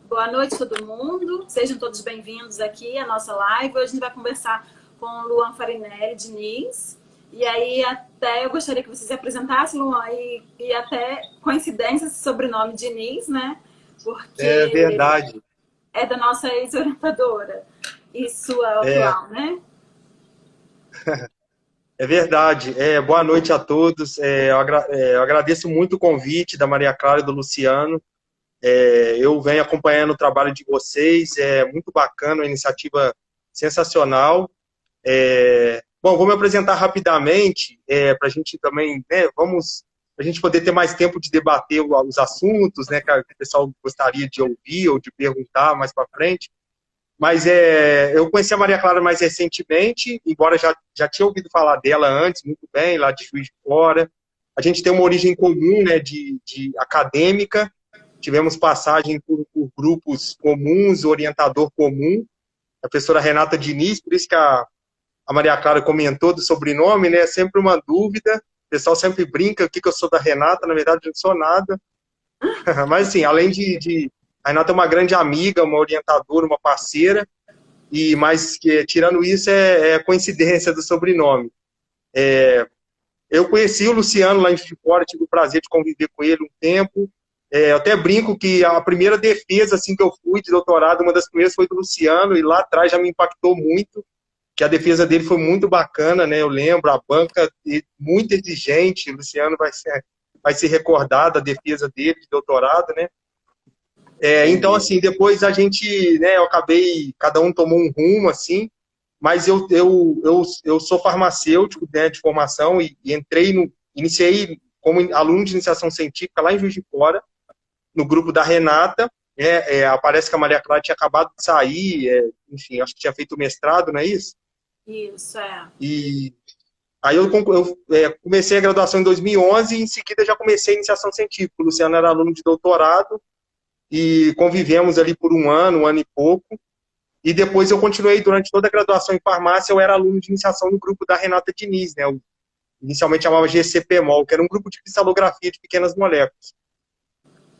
Boa noite, todo mundo. Sejam todos bem-vindos aqui à nossa live. Hoje a gente vai conversar com o Luan Farinelli Diniz. E aí, até eu gostaria que você se apresentasse, Luan, e até coincidência esse sobrenome Diniz, né? É Porque verdade, é da nossa ex-orientadora e sua é, atual, né? é verdade. Boa noite a todos. Eu agradeço muito o convite da Maria Clara e do Luciano. Eu venho acompanhando o trabalho de vocês, é muito bacana, uma iniciativa sensacional. Bom, vou me apresentar rapidamente, para a gente também, né, para a gente poder ter mais tempo de debater os assuntos, né, que o pessoal gostaria de ouvir ou de perguntar mais para frente. Mas eu conheci a Maria Clara mais recentemente, embora já tinha ouvido falar dela antes, muito bem, lá de Juiz de Fora. A gente tem uma origem comum, né, de acadêmica, tivemos passagem por grupos comuns, orientador comum, a professora Renata Diniz, por isso que a Maria Clara comentou do sobrenome, né, é sempre uma dúvida, o pessoal sempre brinca o que eu sou da Renata, na verdade eu não sou nada, mas assim, além a Renata é uma grande amiga, uma orientadora, uma parceira, mas tirando isso é coincidência do sobrenome. Eu conheci o Luciano lá em Juiz de Fora, tive o prazer de conviver com ele um tempo. Eu até brinco que a primeira defesa assim que eu fui de doutorado, uma das primeiras foi do Luciano, e lá atrás já me impactou muito, que a defesa dele foi muito bacana, né? Eu lembro, a banca muito exigente, o Luciano vai se recordar da defesa dele de doutorado, né? Então, assim, depois a gente, né, eu acabei, cada um tomou um rumo, assim, mas eu sou farmacêutico, né, de formação e iniciei como aluno de iniciação científica lá em Juiz de Fora, no grupo da Renata, parece que a Maria Clara tinha acabado de sair, enfim, acho que tinha feito mestrado, não é isso? Isso, é. E aí eu comecei a graduação em 2011 e em seguida já comecei a iniciação científica. O Luciano era aluno de doutorado e convivemos ali por um ano e pouco. E depois eu continuei durante toda a graduação em farmácia, eu era aluno de iniciação no grupo da Renata Diniz, né? Inicialmente chamava GCPMOL, que era um grupo de cristalografia de pequenas moléculas.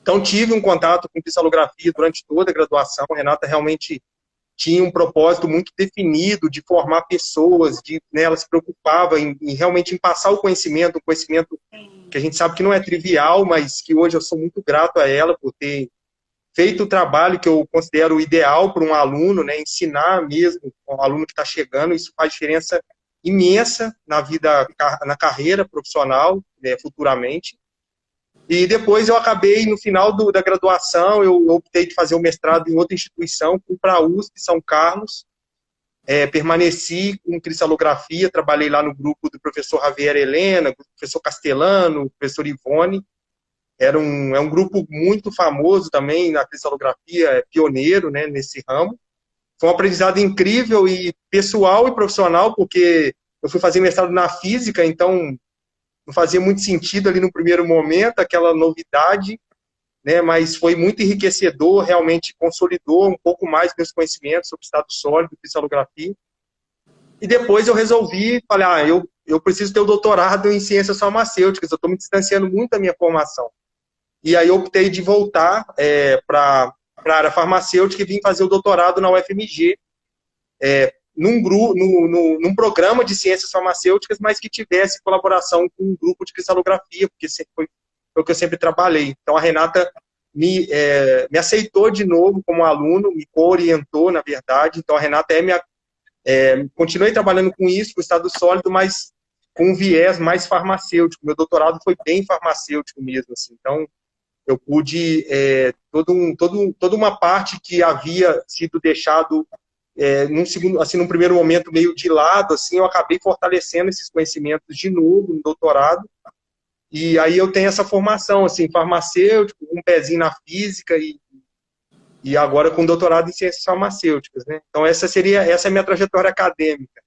Então tive um contato com cristalografia durante toda a graduação. A Renata realmente tinha um propósito muito definido de formar pessoas, né, ela se preocupava realmente em passar o conhecimento, um conhecimento que a gente sabe que não é trivial, mas que hoje eu sou muito grato a ela por ter feito o trabalho que eu considero ideal para um aluno, né, ensinar mesmo o aluno que está chegando, isso faz diferença imensa na vida, na carreira profissional, né, futuramente. E depois eu acabei, no final da graduação, eu optei de fazer o mestrado em outra instituição, fui para a USP, São Carlos, permaneci com cristalografia, trabalhei lá no grupo do professor Javier Helena, do professor Castellano, professor Ivone. É um grupo muito famoso também na cristalografia, pioneiro, né, nesse ramo. Foi um aprendizado incrível e pessoal e profissional, porque eu fui fazer mestrado na física, então não fazia muito sentido ali no primeiro momento, aquela novidade, né, mas foi muito enriquecedor, realmente consolidou um pouco mais meus conhecimentos sobre estado sólido, cristalografia. E depois eu resolvi, falei, eu preciso ter o doutorado em ciências farmacêuticas, eu estou me distanciando muito da minha formação. E aí eu optei de voltar para a área farmacêutica e vim fazer o doutorado na UFMG, num programa de ciências farmacêuticas, mas que tivesse colaboração com um grupo de cristalografia, porque foi o que eu sempre trabalhei. Então a Renata me aceitou de novo como aluno, me orientou, na verdade. Então a Renata continuei trabalhando com isso, com o estado sólido, mas com um viés mais farmacêutico. Meu doutorado foi bem farmacêutico mesmo, assim. Então eu pude, toda uma parte que havia sido deixado num primeiro momento meio de lado, assim, eu acabei fortalecendo esses conhecimentos de novo no doutorado, e aí eu tenho essa formação, assim, farmacêutico, um pezinho na física e agora com doutorado em ciências farmacêuticas, né? Então essa é a minha trajetória acadêmica.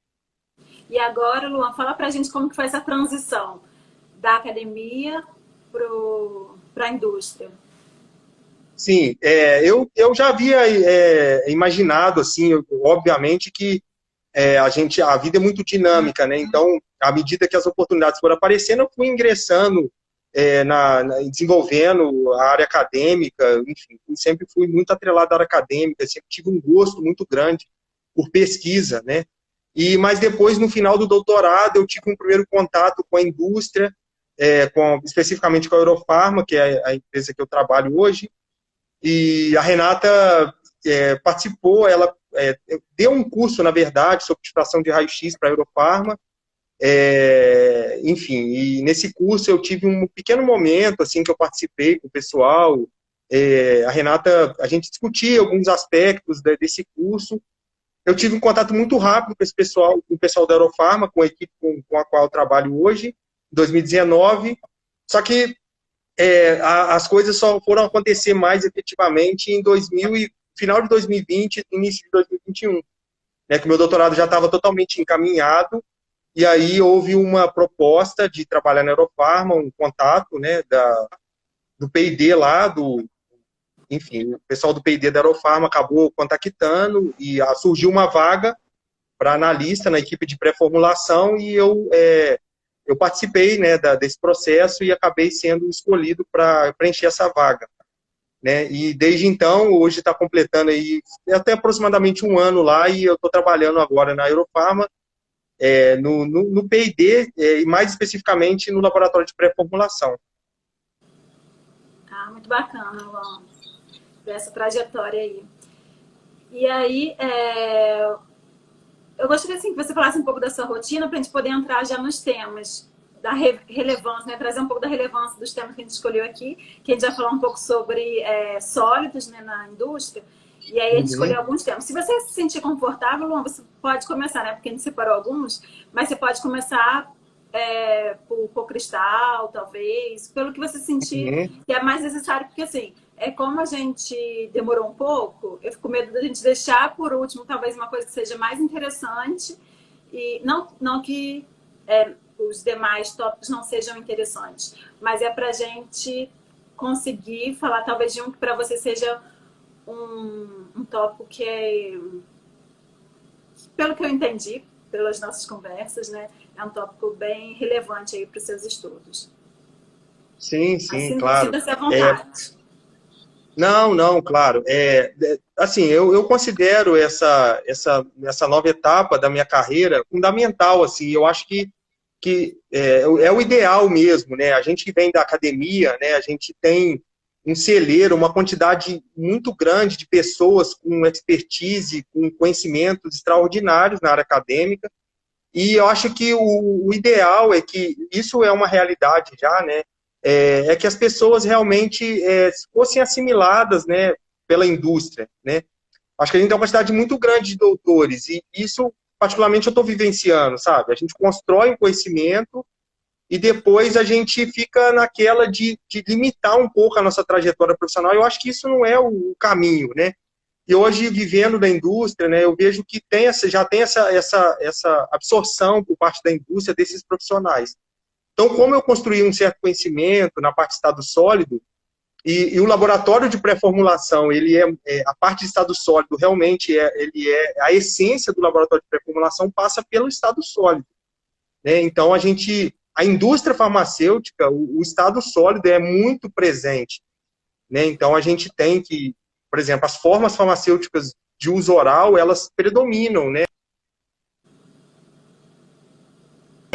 E agora, Luan, fala pra gente como que foi essa transição da academia para a indústria. Sim, eu já havia imaginado, assim, obviamente que a vida é muito dinâmica, né? Então, à medida que as oportunidades foram aparecendo, eu fui ingressando desenvolvendo a área acadêmica, enfim, sempre fui muito atrelado à área acadêmica, sempre tive um gosto muito grande por pesquisa, né? Mas depois, no final do doutorado, eu tive um primeiro contato com a indústria, especificamente com a Eurofarma, que é a empresa que eu trabalho hoje, e a Renata participou, ela deu um curso, na verdade, sobre titulação de raio-x para a Eurofarma. Enfim, e nesse curso eu tive um pequeno momento assim que eu participei com o pessoal. A Renata, a gente discutia alguns aspectos desse curso. Eu tive um contato muito rápido com esse pessoal, com o pessoal da Eurofarma, com a equipe com a qual eu trabalho hoje, em 2019. Só que as coisas só foram acontecer mais efetivamente em final de 2020, início de 2021, né, que o meu doutorado já estava totalmente encaminhado. E aí houve uma proposta de trabalhar na Eurofarma, um contato, né, do P&D lá, enfim, o pessoal do P&D da Eurofarma acabou contactando e surgiu uma vaga para analista na equipe de pré-formulação e eu participei, né, desse processo e acabei sendo escolhido para preencher essa vaga, né? E desde então, hoje está completando aí até aproximadamente um ano lá e eu estou trabalhando agora na Eurofarma, no P&D, e mais especificamente no laboratório de pré-formulação. Ah, muito bacana, Luan, essa trajetória aí. E aí, eu gostaria assim, que você falasse um pouco da sua rotina para a gente poder entrar já nos temas da relevância, né? Trazer um pouco da relevância dos temas que a gente escolheu aqui, que a gente vai falar um pouco sobre sólidos, né, na indústria. E aí a gente escolheu alguns temas. Se você se sentir confortável, Luan, você pode começar, né? Porque a gente separou alguns, mas você pode começar por cristal, talvez, pelo que você sentir que é mais necessário, porque assim, como a gente demorou um pouco, eu fico com medo da gente deixar por último, talvez uma coisa que seja mais interessante, e não que os demais tópicos não sejam interessantes, mas é pra gente conseguir falar talvez de um que para você seja um tópico que pelo que eu entendi, pelas nossas conversas, né, é um tópico bem relevante aí para os seus estudos. Sim, assim, claro. Sinta-se à vontade. Não, claro. Assim, eu considero essa nova etapa da minha carreira fundamental, assim, eu acho que é o ideal mesmo, né? A gente que vem da academia, né, a gente tem um celeiro, uma quantidade muito grande de pessoas com expertise, com conhecimentos extraordinários na área acadêmica, e eu acho que o ideal é que, isso é uma realidade já, né, que as pessoas realmente fossem assimiladas, né, pela indústria, né. Acho que a gente tem uma quantidade muito grande de doutores, e isso, particularmente, eu estou vivenciando, sabe? A gente constrói um conhecimento e depois a gente fica naquela de limitar um pouco a nossa trajetória profissional. Eu acho que isso não é o caminho, né? E hoje, vivendo da indústria, né, eu vejo que já tem essa absorção por parte da indústria desses profissionais. Então, como eu construí um certo conhecimento na parte de estado sólido, e o laboratório de pré-formulação, a parte de estado sólido, realmente, a essência do laboratório de pré-formulação passa pelo estado sólido, né? Então, a indústria farmacêutica, o estado sólido é muito presente, né? Então, a gente tem que, por exemplo, as formas farmacêuticas de uso oral, elas predominam, né?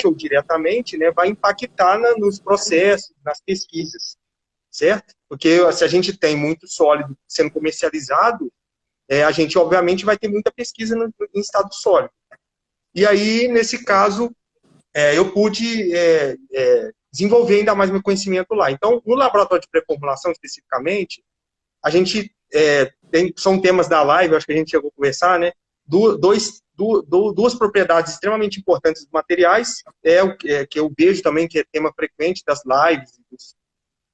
Ou diretamente, né, vai impactar nos processos, nas pesquisas, certo? Porque se a gente tem muito sólido sendo comercializado, a gente, obviamente, vai ter muita pesquisa em estado sólido. E aí, nesse caso, eu pude desenvolver ainda mais meu conhecimento lá. Então, no laboratório de pré-formulação, especificamente, a gente são temas da live, acho que a gente chegou a conversar, né? Duas propriedades extremamente importantes dos materiais, que eu vejo também que é tema frequente das lives,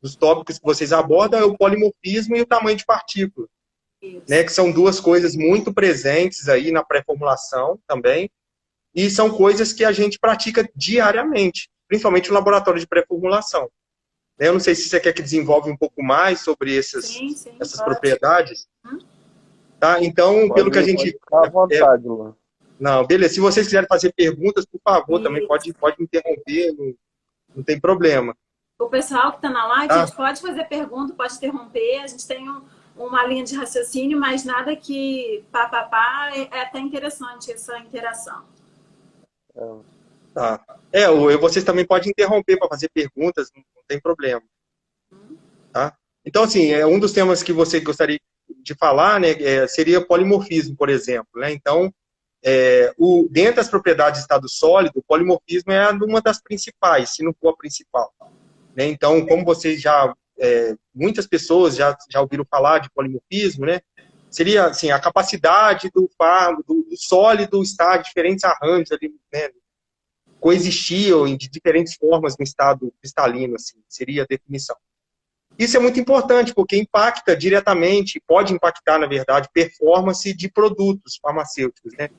dos tópicos que vocês abordam, é o polimorfismo e o tamanho de partícula, né? Que são duas coisas muito presentes aí na pré-formulação também, e são coisas que a gente pratica diariamente, principalmente no laboratório de pré-formulação. Eu não sei se você quer que desenvolva um pouco mais sobre essas propriedades. Tá? Então, pelo que a gente... Ficar à vontade, Luan. Não, beleza. Se vocês quiserem fazer perguntas, por favor, também pode me interromper, não tem problema. O pessoal que está na live, Ah, gente, pode fazer pergunta, pode interromper. A gente tem uma linha de raciocínio, mas nada que pá. É até interessante essa interação. tá. Vocês também podem interromper para fazer perguntas, não tem problema, tá? Então, assim, um dos temas que você gostaria de falar, né, seria polimorfismo, por exemplo, né? Então, dentro das propriedades de estado sólido, o polimorfismo é uma das principais, se não for a principal, né? Então, como vocês muitas pessoas já ouviram falar de polimorfismo, né? Seria, assim, a capacidade do fármaco, do sólido estar em diferentes arranjos ali, né? Coexistiam de diferentes formas no estado cristalino, assim, seria a definição. Isso é muito importante, porque impacta diretamente, pode impactar, na verdade, performance de produtos farmacêuticos, né?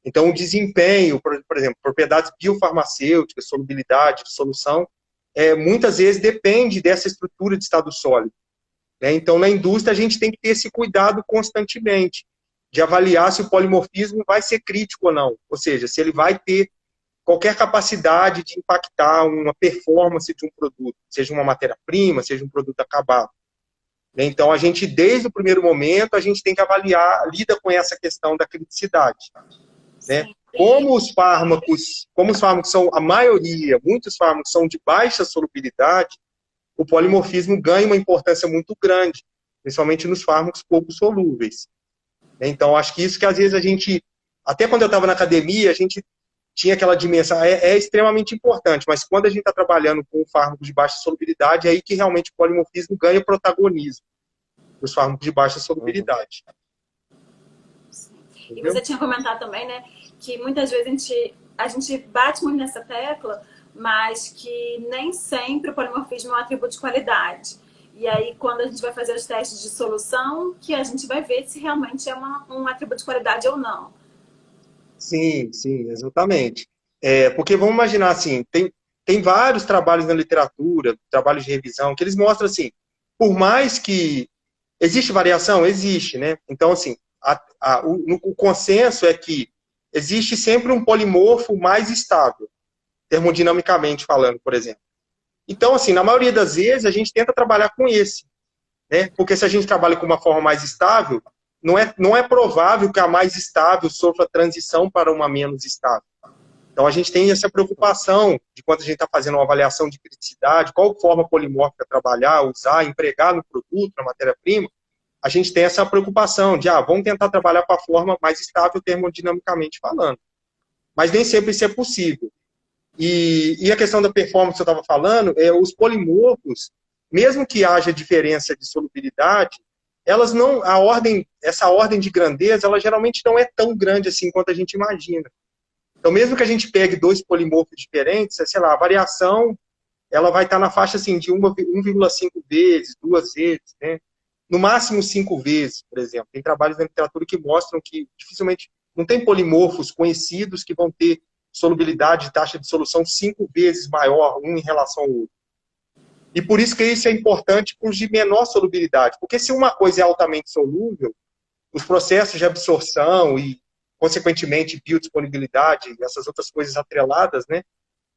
Então, o desempenho, por exemplo, propriedades biofarmacêuticas, solubilidade de solução, muitas vezes depende dessa estrutura de estado sólido, né? Então, na indústria, a gente tem que ter esse cuidado constantemente, de avaliar se o polimorfismo vai ser crítico ou não, ou seja, se ele vai ter qualquer capacidade de impactar uma performance de um produto, seja uma matéria-prima, seja um produto acabado. Então, a gente, desde o primeiro momento, a gente tem que avaliar, lida com essa questão da criticidade, né? Sim. Como os fármacos são, a maioria, muitos fármacos são de baixa solubilidade, o polimorfismo ganha uma importância muito grande, principalmente nos fármacos pouco solúveis. Então, acho que isso que às vezes a gente, até quando eu estava na academia, a gente tinha aquela dimensão, é extremamente importante, mas quando a gente está trabalhando com fármacos de baixa solubilidade, é aí que realmente o polimorfismo ganha protagonismo, os fármacos de baixa solubilidade. E você tinha comentado também, né, que muitas vezes a gente bate muito nessa tecla, mas que nem sempre o polimorfismo é um atributo de qualidade. E aí, quando a gente vai fazer os testes de solução, que a gente vai ver se realmente é um atributo de qualidade ou não. Sim, sim, exatamente. Porque vamos imaginar assim, tem vários trabalhos na literatura, trabalhos de revisão, que eles mostram assim, por mais que existe variação, existe, né? Então, assim, o consenso é que existe sempre um polimorfo mais estável, termodinamicamente falando, por exemplo. Então, assim, na maioria das vezes, a gente tenta trabalhar com esse, né? Porque se a gente trabalha com uma forma mais estável, não é provável que a mais estável sofra transição para uma menos estável. Então, a gente tem essa preocupação de quando a gente está fazendo uma avaliação de criticidade, qual forma polimórfica trabalhar, usar, empregar no produto, na matéria-prima, a gente tem essa preocupação de, vamos tentar trabalhar com a forma mais estável termodinamicamente falando. Mas nem sempre isso é possível. E a questão da performance que eu estava falando, os polimorfos, mesmo que haja diferença de solubilidade, elas não, essa ordem de grandeza, ela geralmente não é tão grande assim quanto a gente imagina. Então, mesmo que a gente pegue dois polimorfos diferentes, sei lá, a variação, ela vai estar na faixa assim, de 1,5 vezes, 2 vezes, né? No máximo 5 vezes, por exemplo. Tem trabalhos na literatura que mostram que dificilmente não tem polimorfos conhecidos que vão ter solubilidade de taxa de solução 5 vezes maior um em relação ao outro. E por isso que isso é importante para os de menor solubilidade, porque se uma coisa é altamente solúvel, os processos de absorção e, consequentemente, biodisponibilidade, essas outras coisas atreladas, né,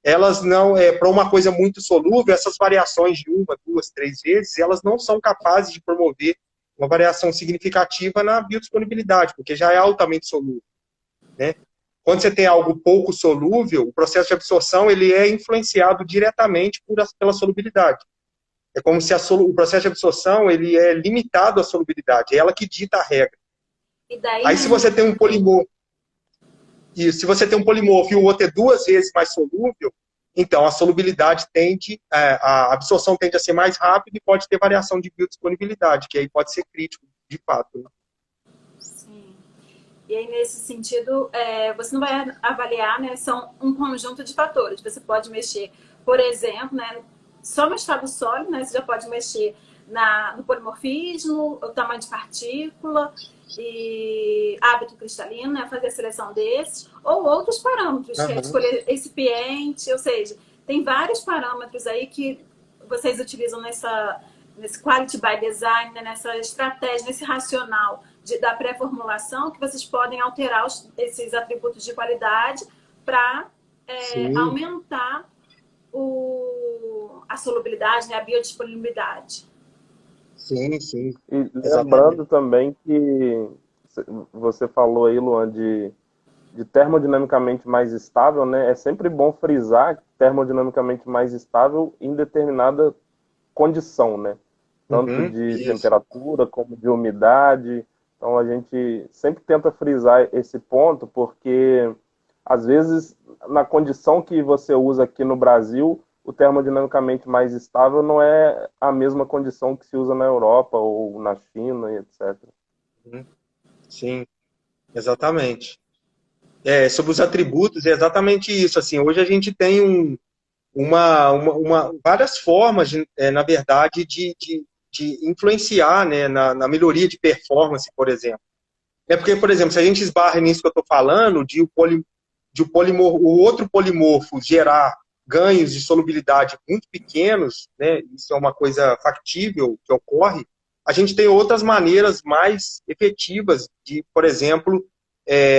elas não, para uma coisa muito solúvel, essas variações de 1, 2, 3 vezes, elas não são capazes de promover uma variação significativa na biodisponibilidade, porque já é altamente solúvel, né? Quando você tem algo pouco solúvel, o processo de absorção ele é influenciado diretamente pela solubilidade. É como se o processo de absorção ele é limitado à solubilidade, é ela que dita a regra. E daí, Aí, se você tem um polimorfo, e o outro é 2 vezes mais solúvel, então a solubilidade a absorção tende a ser mais rápida e pode ter variação de biodisponibilidade, que aí pode ser crítico, de fato. Né? Sim. E aí, nesse sentido, você não vai avaliar, né? São um conjunto de fatores. Você pode mexer, por exemplo, né? Só no estado sólido, né? Você já pode mexer no polimorfismo, o tamanho de partícula e hábito cristalino, né? Fazer a seleção desses, ou outros parâmetros, que é escolher recipiente, ou seja, tem vários parâmetros aí que vocês utilizam nesse quality by design, né? Nessa estratégia, nesse racional da pré-formulação, que vocês podem alterar esses atributos de qualidade para aumentar a solubilidade, né, a biodisponibilidade. Sim, sim. E Exatamente. lembrando também que você falou aí, Luan, de termodinamicamente mais estável, né? É sempre bom frisar que termodinamicamente mais estável em determinada condição, né? Tanto Uhum, de isso. temperatura como de umidade. Então a gente sempre tenta frisar esse ponto, porque às vezes na condição que você usa aqui no Brasil, o termodinamicamente mais estável não é a mesma condição que se usa na Europa ou na China e etc. Uhum, sim, exatamente. Sobre os atributos, é exatamente isso. Assim, hoje a gente tem várias formas, na verdade, de influenciar, né, na melhoria de performance, por exemplo. É porque, por exemplo, se a gente esbarra nisso que eu estou falando, o outro polimorfo gerar ganhos de solubilidade muito pequenos, né, isso é uma coisa factível que ocorre, a gente tem outras maneiras mais efetivas de, por exemplo,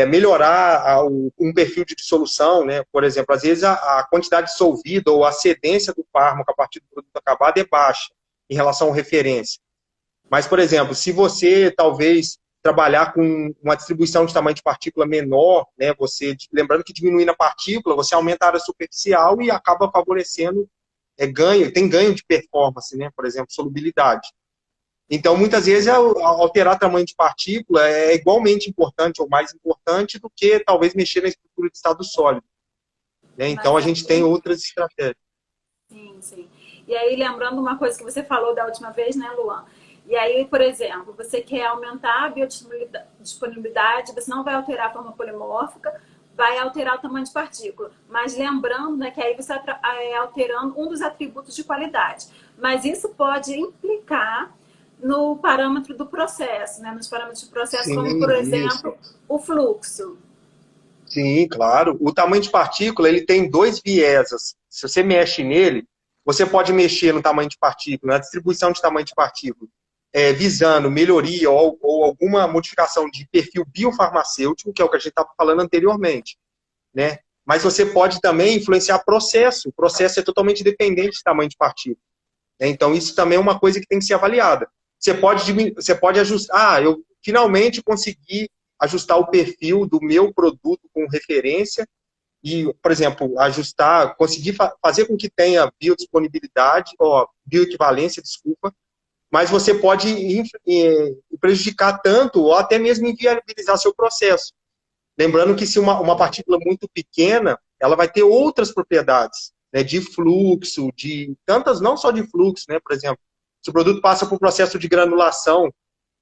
melhorar um perfil de dissolução, né? Por exemplo, às vezes a quantidade dissolvida ou a cedência do fármaco a partir do produto acabado é baixa em relação à referência. Mas, por exemplo, se você talvez trabalhar com uma distribuição de tamanho de partícula menor, né, lembrando que diminuindo a partícula, você aumenta a área superficial e acaba favorecendo tem ganho de performance, né, por exemplo, solubilidade. Então, muitas vezes, alterar tamanho de partícula é igualmente importante ou mais importante do que talvez mexer na estrutura de estado sólido, né? Então, Mas a gente tem aí, outras estratégias. sim, sim. E aí, lembrando uma coisa que você falou da última vez, né, Luan? E aí, por exemplo, você quer aumentar a biodisponibilidade, você não vai alterar a forma polimórfica, vai alterar o tamanho de partícula. Mas lembrando, né, que aí você está alterando um dos atributos de qualidade. Mas isso pode implicar no parâmetro do processo, né? Nos parâmetros do processo, como, por Sim, isso. exemplo, o fluxo. Sim, claro. O tamanho de partícula, ele tem dois vieses. Se você mexe nele, você pode mexer no tamanho de partícula, na distribuição de tamanho de partícula, visando melhoria ou alguma modificação de perfil biofarmacêutico, que é o que a gente estava falando anteriormente, né? Mas você pode também influenciar processo. O processo é totalmente dependente do tamanho de partícula, né? Então, isso também é uma coisa que tem que ser avaliada. Você pode ajustar. Eu finalmente consegui ajustar o perfil do meu produto com referência e, por exemplo, conseguir fazer com que tenha biodisponibilidade, ou bioequivalência, desculpa, mas você pode prejudicar tanto ou até mesmo inviabilizar seu processo. Lembrando que se uma partícula muito pequena, ela vai ter outras propriedades, né, de fluxo, de tantas, não só de fluxo, né, por exemplo, se o produto passa por processo de granulação,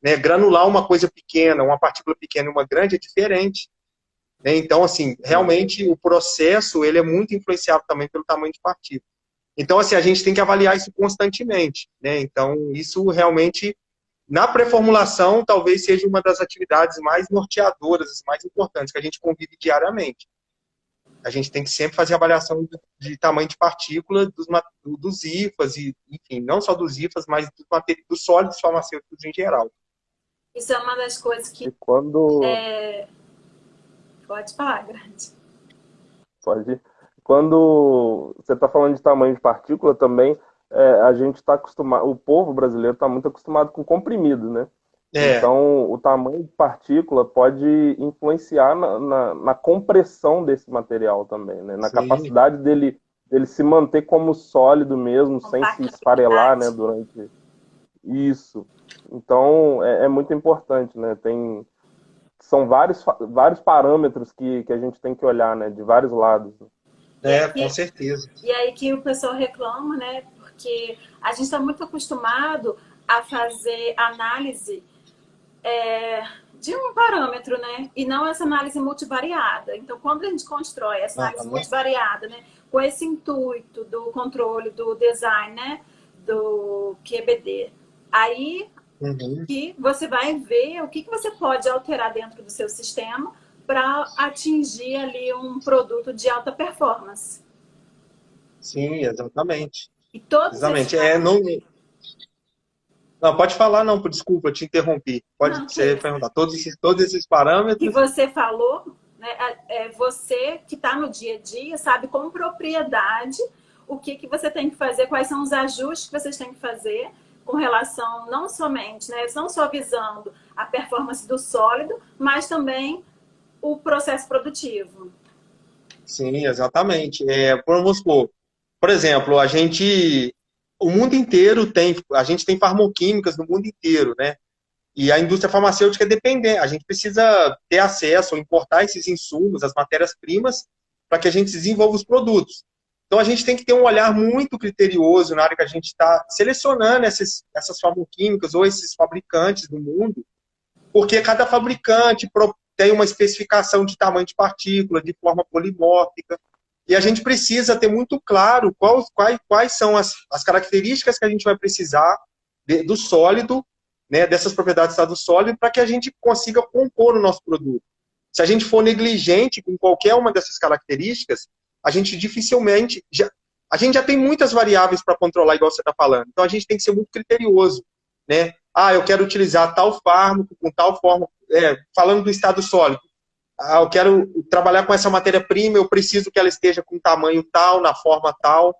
né, granular uma coisa pequena, uma partícula pequena e uma grande é diferente, né? Então, assim, realmente o processo ele é muito influenciado também pelo tamanho de partícula. Então, assim, a gente tem que avaliar isso constantemente, né? Então, isso realmente na pré-formulação, talvez seja uma das atividades mais norteadoras, mais importantes, que a gente convive diariamente. A gente tem que sempre fazer avaliação de tamanho de partícula dos IFAs, e, enfim, não só dos IFAs, mas dos sólidos farmacêuticos em geral. Isso é uma das coisas que... E quando Pode falar, Grande. Pode. Quando você está falando de tamanho de partícula também, a gente está acostumado, o povo brasileiro está muito acostumado com comprimido, né? É, Então, o tamanho de partícula pode influenciar na compressão desse material também, né? Na sim, capacidade dele se manter como sólido mesmo, sem se esfarelar, né? Compactabilidade. Durante isso. Então, é muito importante, né? São vários parâmetros que a gente tem que olhar, né? De vários lados. com certeza. E aí que o pessoal reclama, né? Porque a gente está muito acostumado a fazer análise de um parâmetro, né? E não essa análise multivariada. Então, quando a gente constrói essa análise Aham. multivariada, né? Com esse intuito do controle, do design, né? Do QBD, aí Uhum. que você vai ver o que você pode alterar dentro do seu sistema para atingir ali um produto de alta performance. Sim, exatamente. E todos esses Exatamente. Não, pode falar, não, desculpa, eu te interrompi. Pode não, que ser isso. perguntar. Todos esses Que parâmetros. você falou, né, você que está no dia a dia sabe com propriedade o que você tem que fazer, quais são os ajustes que vocês têm que fazer com relação não somente, né, não só visando a performance do sólido, mas também o processo produtivo. Sim, exatamente. Vamos supor, por exemplo, o mundo inteiro a gente tem farmacêuticas no mundo inteiro, né? E a indústria farmacêutica é dependente. A gente precisa ter acesso, importar esses insumos, as matérias-primas, para que a gente desenvolva os produtos. Então, a gente tem que ter um olhar muito criterioso na hora que a gente está selecionando essas farmacêuticas ou esses fabricantes do mundo, porque cada fabricante tem uma especificação de tamanho de partícula, de forma polimórfica, e a gente precisa ter muito claro quais são as características que a gente vai precisar do sólido, né, dessas propriedades do sólido, para que a gente consiga compor o nosso produto. Se a gente for negligente com qualquer uma dessas características, a gente dificilmente... a gente já tem muitas variáveis para controlar, igual você está falando. Então, a gente tem que ser muito criterioso, né? Eu quero utilizar tal fármaco com tal forma, falando do estado sólido. Eu quero trabalhar com essa matéria-prima, eu preciso que ela esteja com tamanho tal, na forma tal,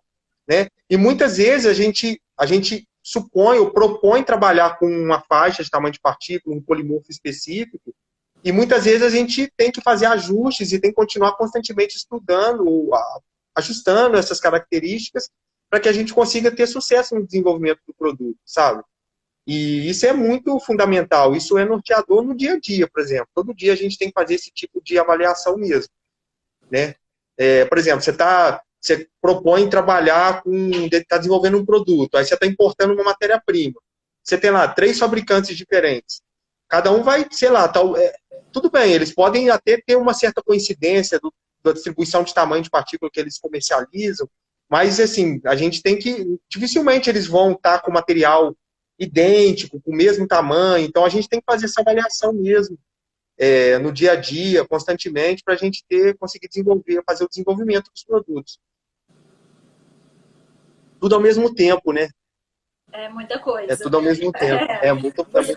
né? E muitas vezes a gente supõe ou propõe trabalhar com uma faixa de tamanho de partícula, um polimorfo específico, e muitas vezes a gente tem que fazer ajustes e tem que continuar constantemente estudando, ajustando essas características para que a gente consiga ter sucesso no desenvolvimento do produto, sabe? E isso é muito fundamental, isso é norteador no dia a dia, por exemplo. Todo dia a gente tem que fazer esse tipo de avaliação mesmo, né? Por exemplo, você propõe trabalhar está desenvolvendo um produto, aí você está importando uma matéria-prima. Você tem lá 3 fabricantes diferentes. Cada um vai, sei lá, tudo bem, eles podem até ter uma certa coincidência da distribuição de tamanho de partícula que eles comercializam, mas, assim, a gente tem que... Dificilmente eles vão estar com material idêntico, com o mesmo tamanho, então a gente tem que fazer essa avaliação mesmo, no dia a dia, constantemente, para a gente conseguir fazer o desenvolvimento dos produtos. Tudo ao mesmo tempo, né? É muita coisa. Tudo ao mesmo tempo. Muita coisa.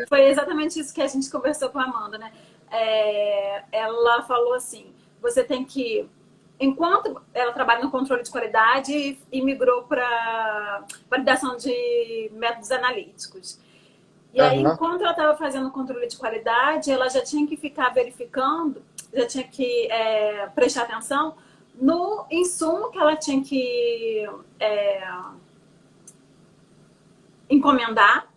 Foi exatamente isso que a gente conversou com a Amanda, né? Ela falou assim, você tem que... Enquanto ela trabalha no controle de qualidade e migrou para validação de métodos analíticos. E aí, enquanto ela estava fazendo o controle de qualidade, ela já tinha que ficar verificando, já tinha que prestar atenção no insumo que ela tinha que encomendar,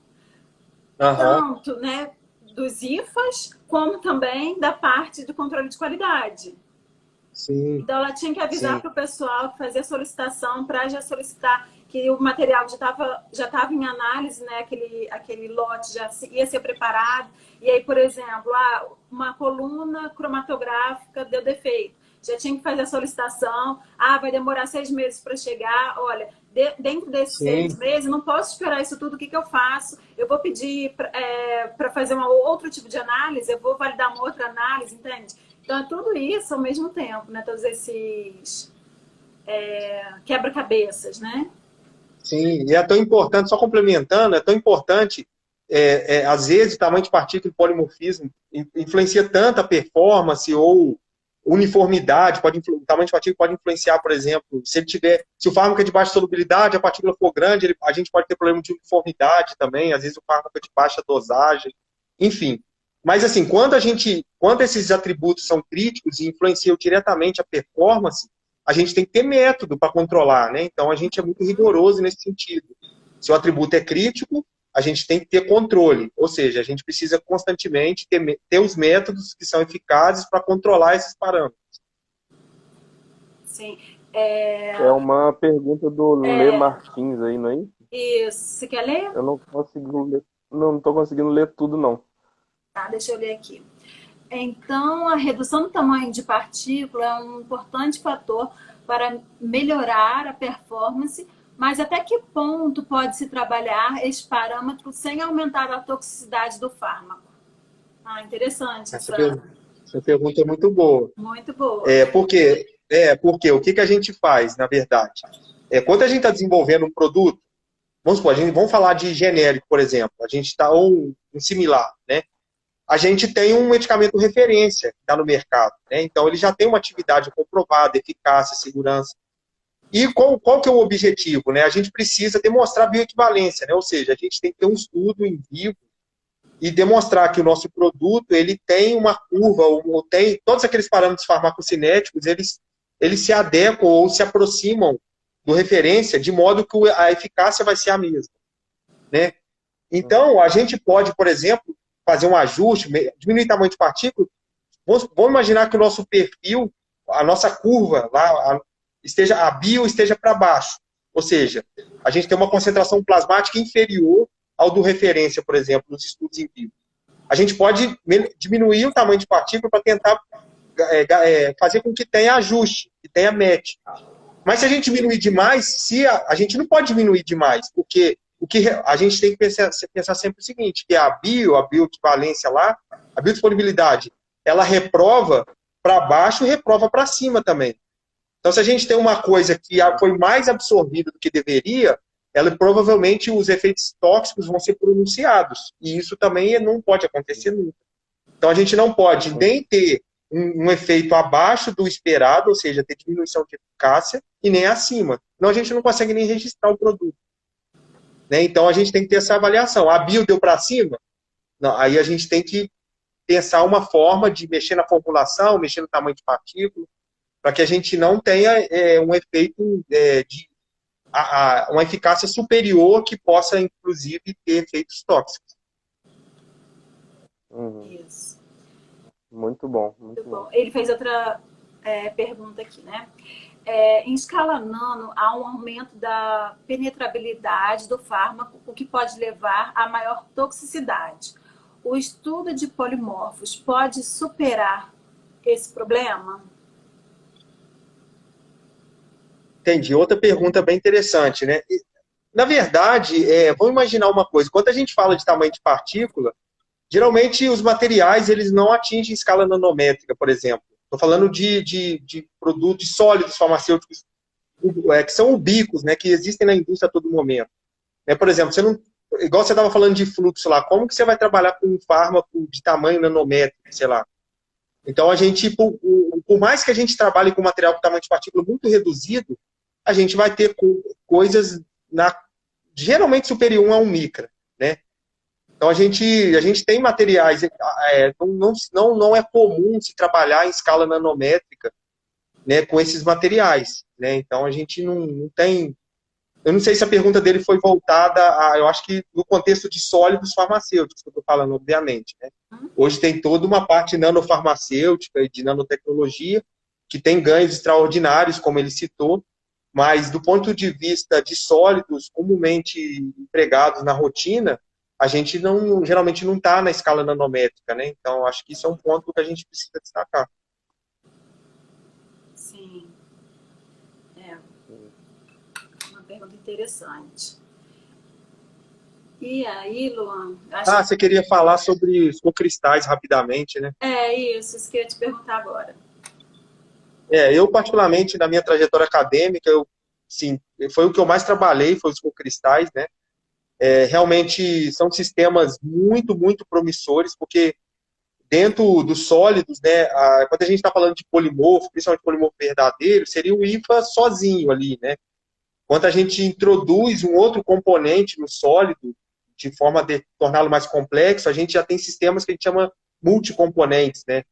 tanto, né, dos IFAs, como também da parte do controle de qualidade. Sim. Então, ela tinha que avisar para o pessoal que fazia a solicitação para já solicitar que o material já estava em análise, né? Aquele lote já ia ser preparado. E aí, por exemplo, uma coluna cromatográfica deu defeito. Já tinha que fazer a solicitação. Vai demorar 6 meses para chegar. Olha, dentro desses 6 meses, não posso esperar isso tudo. O que eu faço? Eu vou pedir para fazer outro tipo de análise? Eu vou validar uma outra análise, entende? Então, é tudo isso ao mesmo tempo, né? Todos esses quebra-cabeças, né? Sim, e é tão importante, só complementando, é tão importante, às vezes, o tamanho de partícula e polimorfismo influencia tanto a performance ou uniformidade, o tamanho de partícula pode influenciar, por exemplo, se o fármaco é de baixa solubilidade, a partícula for grande, a gente pode ter problema de uniformidade também, às vezes o fármaco é de baixa dosagem, enfim. Mas, assim, quando esses atributos são críticos e influenciam diretamente a performance, a gente tem que ter método para controlar, né? Então, a gente é muito rigoroso nesse sentido. Se o atributo é crítico, a gente tem que ter controle. Ou seja, a gente precisa constantemente ter os métodos que são eficazes para controlar esses parâmetros. Sim. É uma pergunta do Lê Martins aí, não é isso? Isso. Você quer ler? Eu não consigo ler. Não estou conseguindo ler tudo, não. Tá, deixa eu ler aqui. Então, a redução do tamanho de partícula é um importante fator para melhorar a performance, mas até que ponto pode-se trabalhar este parâmetro sem aumentar a toxicidade do fármaco? Interessante. Essa pergunta é muito boa. Muito boa. Porque o que a gente faz, na verdade? Quando a gente está desenvolvendo um produto, vamos falar de genérico, por exemplo, a gente está ou um similar, né? A gente tem um medicamento referência que está no mercado, né? Então ele já tem uma atividade comprovada, eficácia, segurança. E qual que é o objetivo, né? A gente precisa demonstrar bioequivalência, né? Ou seja, a gente tem que ter um estudo em vivo e demonstrar que o nosso produto ele tem uma curva, ou tem todos aqueles parâmetros farmacocinéticos, eles se adequam ou se aproximam do referência, de modo que a eficácia vai ser a mesma, né? Então, a gente pode, por exemplo, fazer um ajuste, diminuir o tamanho de partícula. Vamos imaginar que o nosso perfil, a nossa curva, lá, a bio esteja para baixo. Ou seja, a gente tem uma concentração plasmática inferior ao do referência, por exemplo, nos estudos em vivo. A gente pode diminuir o tamanho de partícula para tentar fazer com que tenha ajuste, que tenha match. Mas se a gente diminuir demais, a gente não pode diminuir demais, porque o que a gente tem que pensar sempre o seguinte, que a bioequivalência lá, a biodisponibilidade, ela reprova para baixo e reprova para cima também. Então, se a gente tem uma coisa que foi mais absorvida do que deveria, provavelmente os efeitos tóxicos vão ser pronunciados. E isso também não pode acontecer nunca. Então, a gente não pode nem ter um efeito abaixo do esperado, ou seja, ter diminuição de eficácia, e nem acima. Senão a gente não consegue nem registrar o produto. Né? Então, a gente tem que ter essa avaliação. A bio deu para cima? Não, aí a gente tem que pensar uma forma de mexer na formulação, mexer no tamanho de partícula, para que a gente não tenha um efeito de uma eficácia superior que possa, inclusive, ter efeitos tóxicos. Isso. Muito bom, muito bom. Ele fez outra pergunta aqui, né? Em escala nano, há um aumento da penetrabilidade do fármaco, o que pode levar a maior toxicidade. O estudo de polimorfos pode superar esse problema? Entendi. Outra pergunta bem interessante, né? Na verdade, vamos imaginar uma coisa. Quando a gente fala de tamanho de partícula, geralmente os materiais eles não atingem escala nanométrica, por exemplo. Estou falando de produtos sólidos farmacêuticos que são ubíquos, né, que existem na indústria a todo momento. Por exemplo, igual você estava falando de fluxo lá, como que você vai trabalhar com um fármaco de tamanho nanométrico, sei lá? Então, a gente, por mais que a gente trabalhe com material com tamanho de partícula muito reduzido, a gente vai ter coisas geralmente superior a 1 micra, né? Então, a gente tem materiais, não é comum se trabalhar em escala nanométrica, né, com esses materiais, né? Então, a gente não tem... Eu não sei se a pergunta dele foi voltada eu acho que no contexto de sólidos farmacêuticos, que eu estou falando, obviamente, né? Hoje tem toda uma parte nanofarmacêutica e de nanotecnologia, que tem ganhos extraordinários, como ele citou, mas do ponto de vista de sólidos comumente empregados na rotina, a gente geralmente não está na escala nanométrica, né? Então, acho que isso é um ponto que a gente precisa destacar. Sim. Uma pergunta interessante. E aí, Luan? Você queria falar sobre os cocristais rapidamente, né? Isso que eu ia te perguntar agora. Eu, particularmente, na minha trajetória acadêmica, foi o que eu mais trabalhei, foi os cocristais, né? Realmente são sistemas muito, muito promissores, porque dentro dos sólidos, né, quando a gente está falando de polimorfo, principalmente polimorfo verdadeiro, seria o IFA sozinho ali, né? Quando a gente introduz um outro componente no sólido, de forma de torná-lo mais complexo, a gente já tem sistemas que a gente chama multicomponentes, né?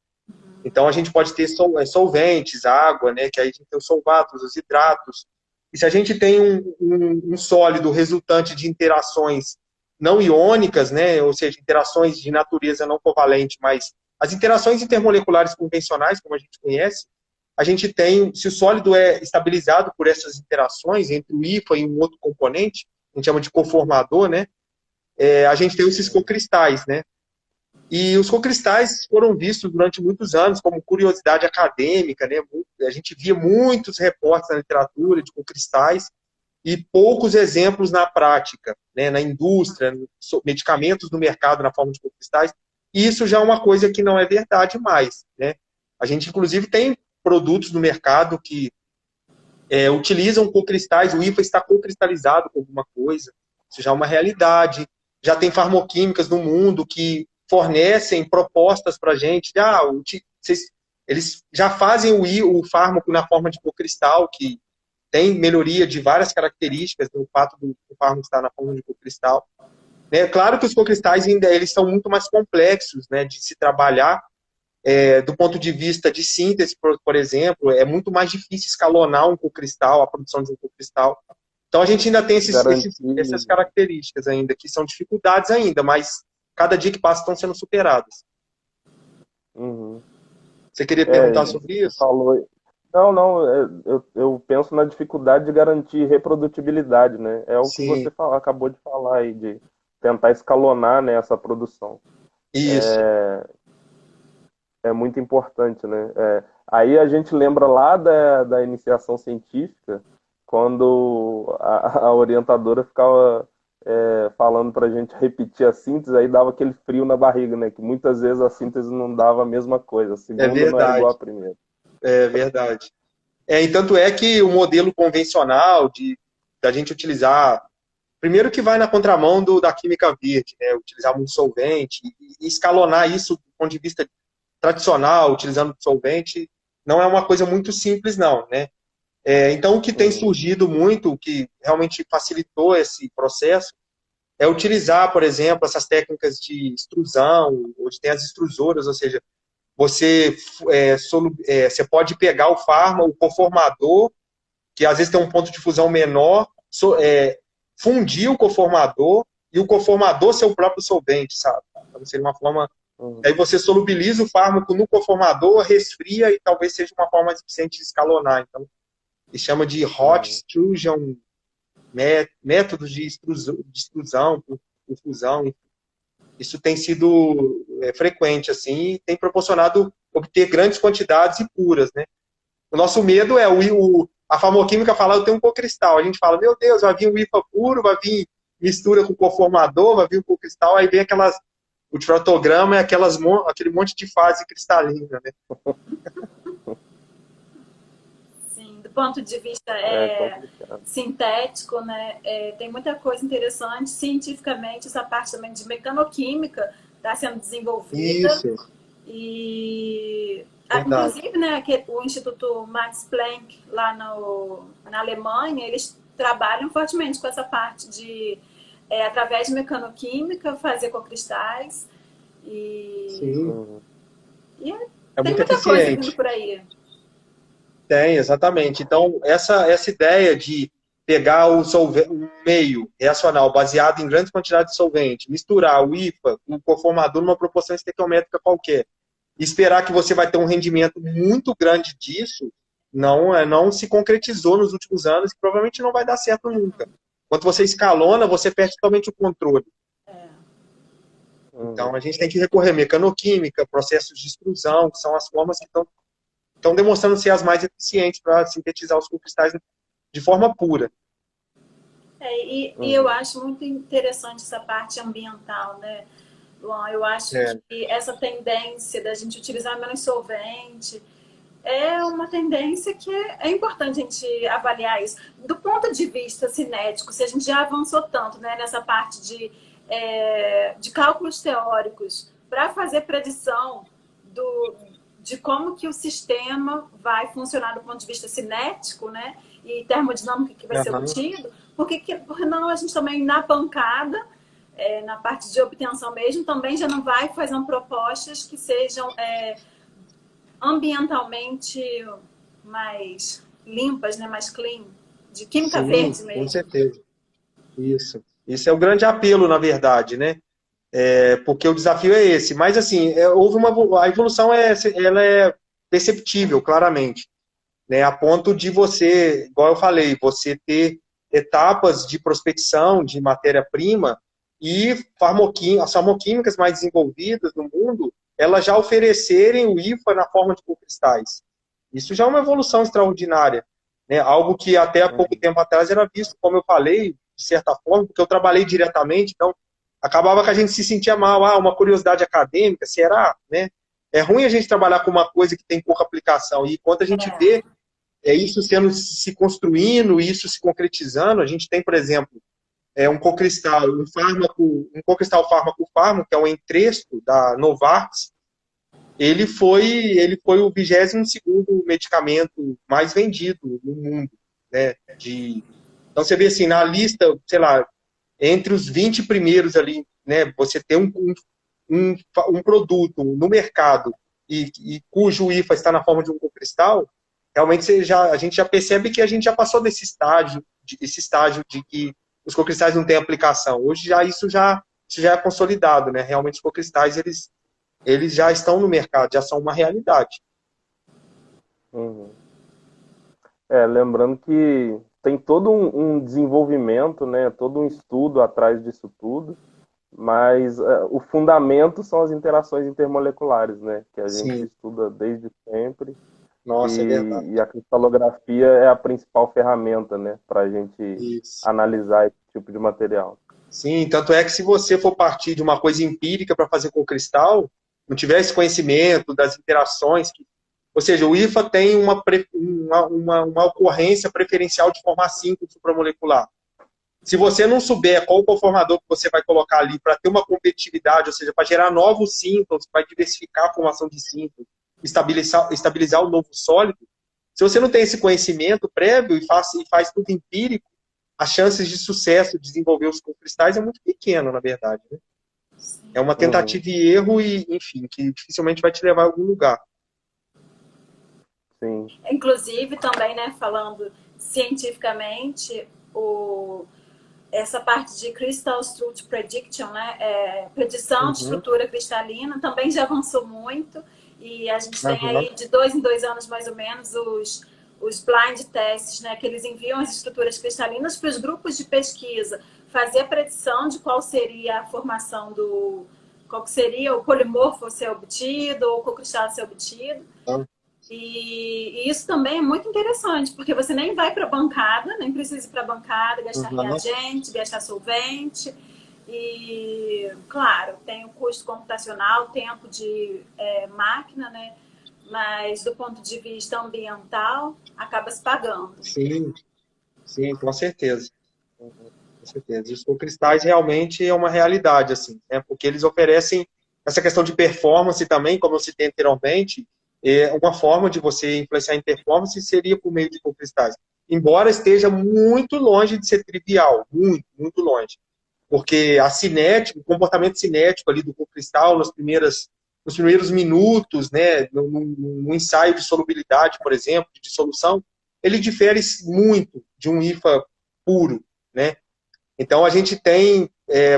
Então, a gente pode ter solventes, água, né? Que aí a gente tem os solvatos, os hidratos. E se a gente tem um sólido resultante de interações não iônicas, né? Ou seja, interações de natureza não covalente, mas as interações intermoleculares convencionais, como a gente conhece, a gente tem, se o sólido é estabilizado por essas interações entre o IFA e um outro componente, a gente chama de coformador, né? A gente tem esses cocristais, né? E os cocristais foram vistos durante muitos anos como curiosidade acadêmica, né? A gente via muitos reportes na literatura de cocristais e poucos exemplos na prática, né? Na indústria, medicamentos no mercado na forma de cocristais. E isso já é uma coisa que não é verdade mais, né? A gente, inclusive, tem produtos no mercado que utilizam cocristais, o IFA está cocristalizado com alguma coisa, isso já é uma realidade. Já tem farmoquímicas no mundo que fornecem propostas para a gente, eles já fazem o fármaco na forma de cocristal, que tem melhoria de várias características do fato do fármaco estar na forma de cocristal. Né? Claro que os cocristais ainda eles são muito mais complexos, né, de se trabalhar. Do ponto de vista de síntese, por exemplo, é muito mais difícil escalonar um cocristal, a produção de um cocristal. Então a gente ainda tem essas características ainda, que são dificuldades ainda, mas cada dia que passa estão sendo superadas. Uhum. Você queria perguntar sobre isso? Falou... Não, eu penso na dificuldade de garantir reprodutibilidade, né? É o Sim. que você acabou de falar aí, de tentar escalonar, né, essa produção. Isso. É muito importante, né? Aí a gente lembra lá da iniciação científica, quando a orientadora ficava falando para a gente repetir a síntese, aí dava aquele frio na barriga, né? Que muitas vezes a síntese não dava a mesma coisa, a segunda não era igual à primeira. É verdade. E tanto é que o modelo convencional da gente utilizar, primeiro que vai na contramão da química verde, né? Utilizar muito solvente e escalonar isso do ponto de vista tradicional, utilizando solvente, não é uma coisa muito simples, não, né? Então, o que tem surgido muito, o que realmente facilitou esse processo, é utilizar, por exemplo, essas técnicas de extrusão, onde tem as extrusoras, ou seja, você pode pegar o fármaco, o conformador, que às vezes tem um ponto de fusão menor, fundir o conformador e o conformador ser o próprio solvente, sabe? Então, seria uma forma... Aí você solubiliza o fármaco no conformador, resfria e talvez seja uma forma mais eficiente de escalonar. Então, se chama de hot extrusion, métodos de extrusão, por fusão. Isso tem sido frequente, assim, e tem proporcionado obter grandes quantidades e puras, né? O nosso medo é a farmacoquímica falar, eu tenho um cocristal. A gente fala, meu Deus, vai vir um IFA puro, vai vir mistura com conformador, vai vir um cocristal, aí vem o difratograma é aquele monte de fase cristalina, né? Sim, do ponto de vista sintético, né? Tem muita coisa interessante. Cientificamente, essa parte também de mecanoquímica está sendo desenvolvida. Isso. E, inclusive, né, o Instituto Max Planck, lá na Alemanha, eles trabalham fortemente com essa parte de, através de mecanoquímica, fazer cocristais. Sim. E é tem muito muita eficiente. coisa vindo por aí. Tem, exatamente. Então, essa ideia de pegar um meio reacional baseado em grandes quantidades de solvente, misturar o IFA com o conformador numa proporção estequiométrica qualquer, e esperar que você vai ter um rendimento muito grande disso, não se concretizou nos últimos anos e provavelmente não vai dar certo nunca. Quando você escalona, você perde totalmente o controle. Então, a gente tem que recorrer à mecanoquímica, processos de extrusão, que são as formas que estão demonstrando ser as mais eficientes para sintetizar os cocristais de forma pura. E eu acho muito interessante essa parte ambiental, né, Luan? Eu acho que essa tendência da gente utilizar menos solvente é uma tendência que é importante a gente avaliar isso. Do ponto de vista cinético, se a gente já avançou tanto, né, nessa parte de cálculos teóricos para fazer predição de como que o sistema vai funcionar do ponto de vista cinético, né, e termodinâmico que vai ser obtido, por não a gente também na bancada, na parte de obtenção mesmo, também já não vai fazendo propostas que sejam ambientalmente mais limpas, né, mais clean, de química verde mesmo. Com certeza. Isso é o grande apelo, na verdade, né? Porque o desafio é esse. Mas, assim, a evolução ela é perceptível, claramente. Né? A ponto de você, igual eu falei, você ter etapas de prospecção de matéria-prima e as farmoquímicas mais desenvolvidas no mundo, elas já oferecerem o IFA na forma de cocristais. Isso já é uma evolução extraordinária. Né? Algo que até há pouco tempo atrás era visto, como eu falei, de certa forma, porque eu trabalhei diretamente, então acabava que a gente se sentia mal, uma curiosidade acadêmica, será? Né? É ruim a gente trabalhar com uma coisa que tem pouca aplicação, e quando a gente vê isso se construindo, isso se concretizando, a gente tem, por exemplo, um cocristal, um cocristal fármaco, que é o Entresto, da Novartis, ele foi o 22º medicamento mais vendido no mundo. né? Então, você vê assim, na lista, sei lá, entre os 20 primeiros ali, né? Você tem um produto no mercado e cujo IFA está na forma de um cocristal, realmente a gente já percebe que a gente já passou desse estágio, esse estágio de que os cocristais não têm aplicação. Hoje isso já é consolidado, né? Realmente os cocristais, eles já estão no mercado, já são uma realidade. Uhum. Lembrando que tem todo um desenvolvimento, né? Todo um estudo atrás disso tudo, mas o fundamento são as interações intermoleculares, né? Que a gente Sim. estuda desde sempre. Nossa, é verdade. E a cristalografia é a principal ferramenta, né? Para a gente analisar esse tipo de material. Sim, tanto é que se você for partir de uma coisa empírica para fazer com cristal, não tiver esse conhecimento das interações, ou seja, o IFA tem uma ocorrência preferencial de formar síntese supramolecular. Se você não souber qual o conformador que você vai colocar ali para ter uma competitividade, ou seja, para gerar novos síntons, para diversificar a formação de síntons, estabilizar o novo sólido, se você não tem esse conhecimento prévio e faz tudo empírico, as chances de sucesso de desenvolver os cristais é muito pequeno, na verdade. Né? É uma tentativa e erro, e, enfim, que dificilmente vai te levar a algum lugar. Sim. Inclusive, também, né, falando cientificamente, essa parte de Crystal Structure Prediction, né, predição de estrutura cristalina, também já avançou muito, e a gente tem aí de 2 em 2 anos, mais ou menos, os blind tests, né, que eles enviam as estruturas cristalinas para os grupos de pesquisa, fazer a predição de qual seria a formação qual seria o polimorfo a ser obtido, ou o cocristal a ser obtido. E isso também é muito interessante, porque você nem vai para a bancada, nem precisa ir para a bancada, gastar reagente, gastar solvente. E, claro, tem o custo computacional, tempo de máquina, né? Mas do ponto de vista ambiental, acaba se pagando. Sim, com certeza. Com certeza. E os cocristais realmente é uma realidade, assim, né? Porque eles oferecem essa questão de performance também, como eu citei anteriormente, uma forma de você influenciar em performance seria por meio de cocristais. Embora esteja muito longe de ser trivial, muito, muito longe. Porque o comportamento cinético ali do cocristal nos primeiros minutos, né, no ensaio de solubilidade, por exemplo, de dissolução, ele difere muito de um IFA puro, né? Então a gente tem,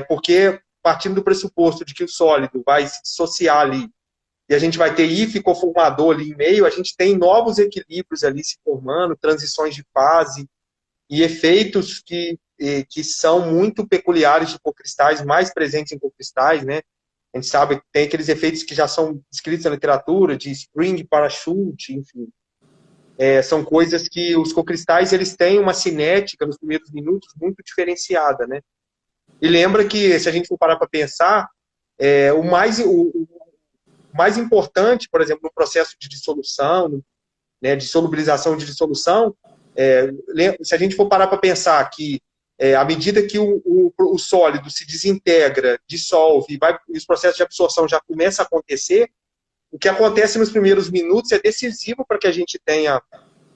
porque partindo do pressuposto de que o sólido vai se dissociar ali, e a gente vai ter IFA conformador ali em meio, a gente tem novos equilíbrios ali se formando, transições de fase e efeitos que são muito peculiares de cocristais, mais presentes em cocristais, né? A gente sabe que tem aqueles efeitos que já são descritos na literatura, de spring, parachute, enfim. São coisas que os cocristais eles têm uma cinética nos primeiros minutos muito diferenciada, né? E lembra que, se a gente for parar para pensar, o mais importante, por exemplo, no processo de dissolução, né, de solubilização e de dissolução, se a gente for parar para pensar que à medida que o sólido se desintegra, dissolve, e os processos de absorção já começam a acontecer, o que acontece nos primeiros minutos é decisivo para que a gente tenha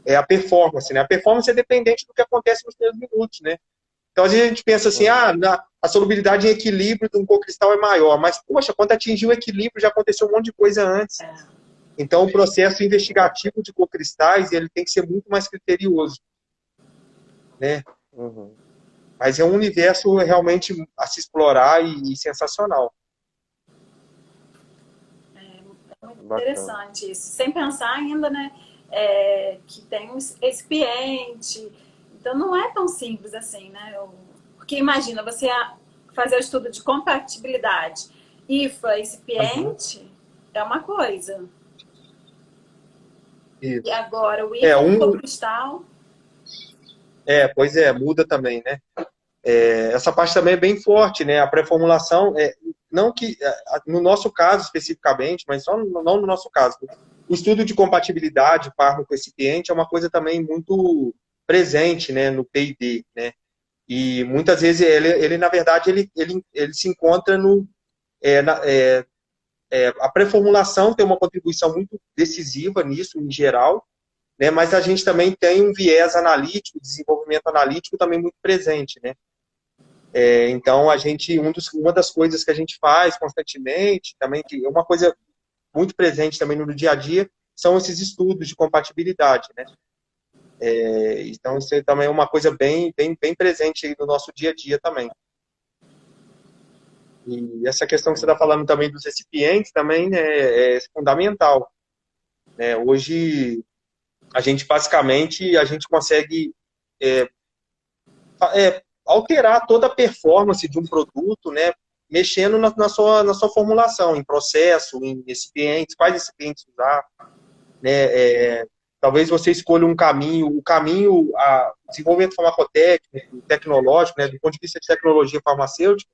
a performance. Né? A performance é dependente do que acontece nos primeiros minutos. Né? Então, às vezes a gente pensa assim, a solubilidade em equilíbrio de um cocristal é maior, mas, poxa, quando atingir o equilíbrio já aconteceu um monte de coisa antes. Então, o processo investigativo de cocristais ele tem que ser muito mais criterioso. Né? Mas é um universo realmente a se explorar e sensacional. É muito interessante isso. Sem pensar ainda, né, que tem um excipiente. Então, não é tão simples assim, né? Porque imagina, você fazer o estudo de compatibilidade. IFA, excipiente, é uma coisa. Isso. E agora, o IFA com cristal... Pois muda também, né? Essa parte também é bem forte, né? A pré-formulação, não que no nosso caso especificamente, mas não no nosso caso. O estudo de compatibilidade fármaco-excipiente é uma coisa também muito presente, né, no P&D, né? E muitas vezes ele na verdade, ele se encontra a pré-formulação tem uma contribuição muito decisiva nisso, em geral, né? Mas a gente também tem um viés analítico, desenvolvimento analítico também muito presente, né? Então, uma das coisas que a gente faz constantemente, também, que é uma coisa muito presente também no dia a dia, são esses estudos de compatibilidade, né? Então, isso também é uma coisa bem presente aí no nosso dia a dia também. E essa questão que você está falando também dos recipientes também, né, é fundamental, né? Hoje, a gente consegue alterar toda a performance de um produto, né, mexendo na sua formulação, em processo, em recipientes, quais recipientes usar, né? Talvez você escolha um caminho, o desenvolvimento farmacotécnico, tecnológico, né, do ponto de vista de tecnologia farmacêutica,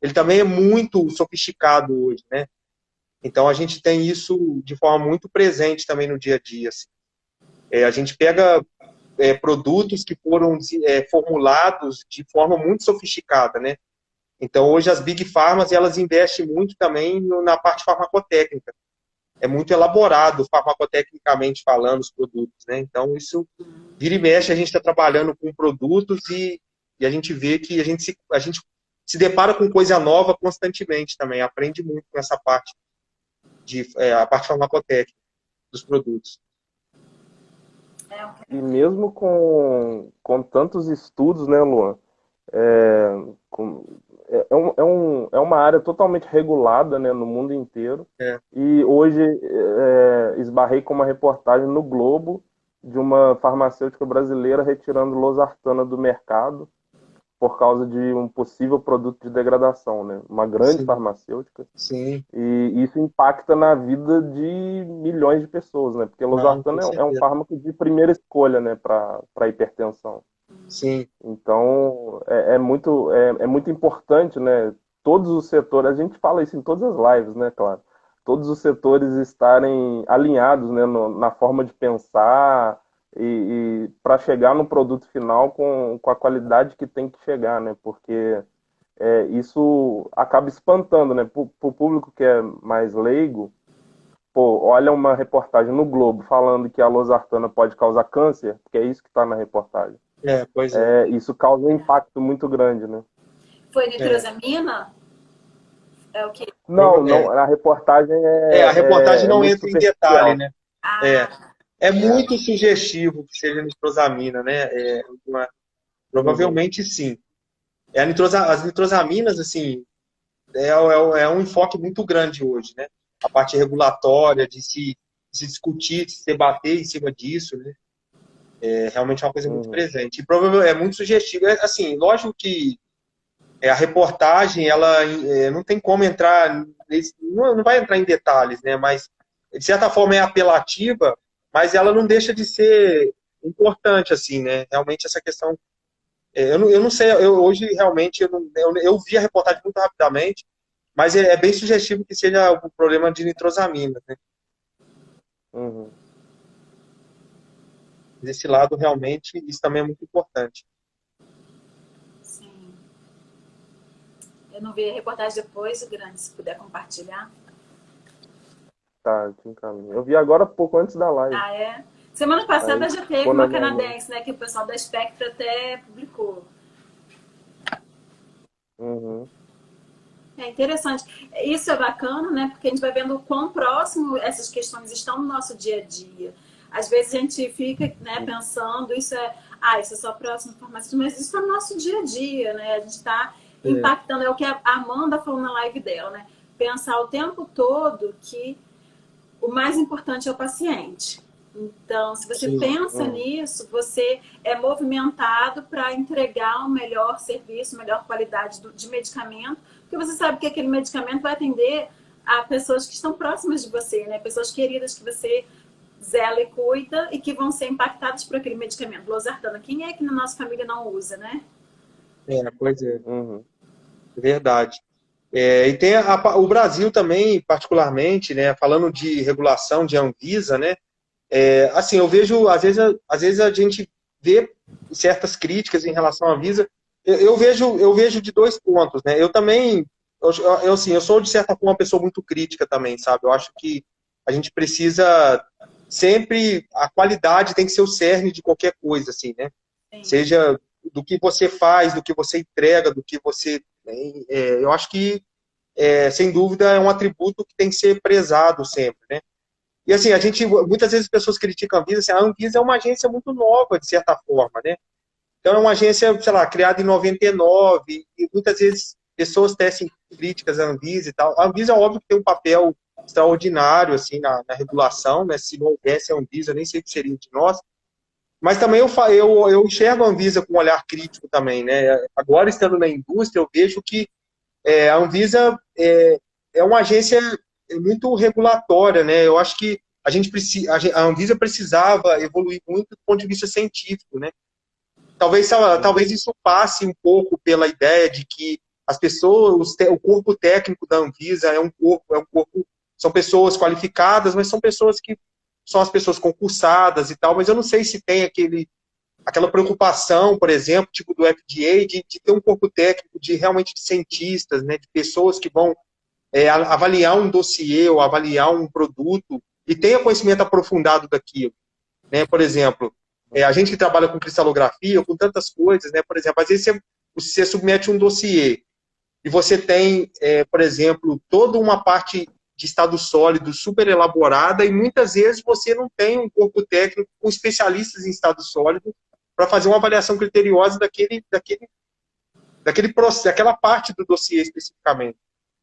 ele também é muito sofisticado hoje, né? Então, a gente tem isso de forma muito presente também no dia a dia. Assim. A gente pega produtos que foram formulados de forma muito sofisticada, né? Então, hoje, as Big Pharmas, elas investem muito também na parte farmacotécnica. É muito elaborado, farmacotecnicamente falando, os produtos, né? Então, isso, vira e mexe, a gente está trabalhando com produtos e a gente vê que a gente se depara com coisa nova constantemente também, aprende muito com essa parte, a parte farmacotécnica dos produtos. E mesmo com tantos estudos, né, Luan? É uma área totalmente regulada, né, no mundo inteiro. E hoje esbarrei com uma reportagem no Globo de uma farmacêutica brasileira retirando losartana do mercado por causa de um possível produto de degradação, né? Uma grande farmacêutica. Sim. E isso impacta na vida de milhões de pessoas, né? Porque losartana é um fármaco de primeira escolha, né, para hipertensão. Sim. Então, é muito importante, né? Todos os setores, a gente fala isso em todas as lives, né, claro. Todos os setores estarem alinhados, né, na forma de pensar e para chegar no produto final com a qualidade que tem que chegar, né? Porque isso acaba espantando, né? Para o público que é mais leigo, pô, olha uma reportagem no Globo falando que a losartana pode causar câncer, porque é isso que está na reportagem. Pois é. Isso causa um impacto muito grande, né? Foi nitrosamina? É o quê? Não, a reportagem a reportagem não entra em detalhe, né? Ah. É muito sugestivo que seja nitrosamina, né? Provavelmente sim. As nitrosaminas, assim, é um enfoque muito grande hoje, né? A parte regulatória, de se discutir, de se debater em cima disso, né? Realmente é uma coisa muito presente. E provavelmente é muito sugestivo. Assim, lógico que a reportagem, ela não tem como entrar, não vai entrar em detalhes, né? Mas, de certa forma, é apelativa, mas ela não deixa de ser importante, assim, né? Realmente essa questão... Eu não sei, hoje realmente eu vi a reportagem muito rapidamente, mas é bem sugestivo que seja o problema de nitrosamina, né? Desse lado, realmente, isso também é muito importante. Sim. Eu não vi a reportagem depois, Grande, se puder compartilhar. Tá, te encaminho. Eu vi agora pouco antes da live. Ah, é? Semana passada já teve uma canadense, né? Que o pessoal da Spectra até publicou. É interessante. Isso é bacana, né? Porque a gente vai vendo o quão próximo essas questões estão no nosso dia a dia. Às vezes a gente fica, né, pensando, isso é só próximo farmacêutico, mas isso está no nosso dia a dia, né? A gente está impactando, é o que a Amanda falou na live dela, né? Pensar o tempo todo que o mais importante é o paciente. Então, se você pensa nisso, você é movimentado para entregar um melhor serviço, melhor qualidade de medicamento, porque você sabe que aquele medicamento vai atender a pessoas que estão próximas de você, né? Pessoas queridas que você zela e cuida e que vão ser impactadas por aquele medicamento. Losartana, quem é que na nossa família não usa, né? Pois é. Verdade. E tem o Brasil também, particularmente, né? Falando de regulação, de Anvisa, né? Assim, eu vejo, às vezes a gente vê certas críticas em relação à Anvisa. Eu vejo de dois pontos, né? Eu também, eu sou, de certa forma, uma pessoa muito crítica também, sabe? Eu acho que a gente precisa sempre a qualidade tem que ser o cerne de qualquer coisa, assim, né? Sim. Seja do que você faz, do que você entrega, do que você... eu acho que, sem dúvida, é um atributo que tem que ser prezado sempre, né? E assim, muitas vezes as pessoas criticam a Anvisa, assim, a Anvisa é uma agência muito nova, de certa forma, né? Então é uma agência, sei lá, criada em 99, e muitas vezes pessoas tecem críticas à Anvisa e tal. A Anvisa, é óbvio, que tem um papel extraordinário, assim, na regulação, né? Se não houvesse a Anvisa, nem sei o que seria de nós. Mas também eu enxergo a Anvisa com um olhar crítico também, né? Agora, estando na indústria, eu vejo que a Anvisa é uma agência muito regulatória, né? Eu acho que a Anvisa precisava evoluir muito do ponto de vista científico, né? Talvez isso passe um pouco pela ideia de que as pessoas, o corpo técnico da Anvisa são pessoas qualificadas, mas são pessoas que são as pessoas concursadas e tal, mas eu não sei se tem aquela preocupação, por exemplo, tipo do FDA, de ter um corpo técnico realmente de cientistas, né, de pessoas que vão avaliar um dossiê ou avaliar um produto e tenha conhecimento aprofundado daquilo, né? Por exemplo, a gente que trabalha com cristalografia, com tantas coisas, né? Por exemplo, às vezes você submete um dossiê e você tem, por exemplo, toda uma parte de estado sólido super elaborada e muitas vezes você não tem um corpo técnico com especialistas em estado sólido para fazer uma avaliação criteriosa daquela parte do dossiê especificamente.